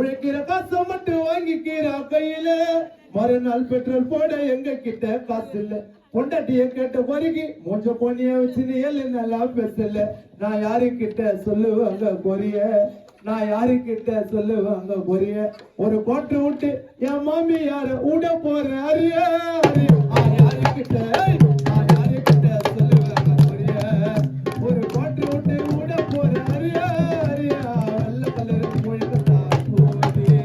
உரைக்கிற காசை மட்டும் வாங்கிக்கிறா கையில, மறுநாள் பெட்ரோல் போட எங்க கிட்ட காசு இல்ல. பொண்டாட்டிய கேட்ட பொறுக்கி மூஞ்ச பொண்ணிய வச்சு நீ நல்லா பேசல. நான் யாருக்கிட்ட சொல்லுவாங்க பொரிய, நான் யாருக்கிட்ட சொல்லுவாங்க பொரிய. ஒரு கோட்டை விட்டு என் மாமி யார விட போற அறிய யாருக்கிட்ட சொல்லுவாங்க பொரிய. ஒரு கோட்டை விட்டு விட போற அறிய வெள்ள கலர் முழுக்கத்தான் போதே.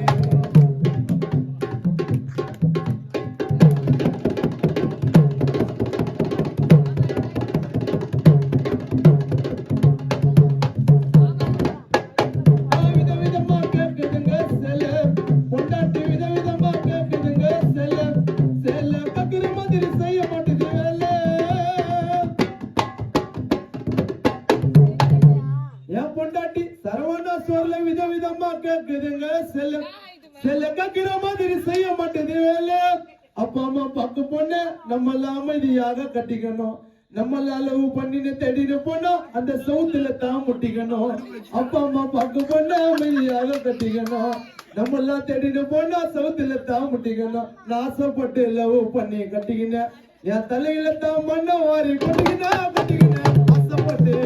விதவிதமா கேக்குதுங்க செல்ல செல்ல கக்கிற மாதிரி செய்ய மாட்டேது வேலை. அப்பா அம்மா பக்கு பொண்ணு நம்மள அமைதியாக கட்டிக்கணும். நம்மள அளவு பண்ணின தேடின போனா அந்த சவுத்துல தான் முட்டிக்கணும். அப்பா அம்மா பக்கு பொண்ணு அமைதியாக கட்டிக்கணும். நம்மளாம் தேடின போனா சவுத்துல தான் முட்டிக்கணும். நாசப்பட்டு லவ் பண்ணி கட்டிக்கின என் தலையில தான் மண்ணை வாரி கட்டிக்கின ஆசைப்பட்டு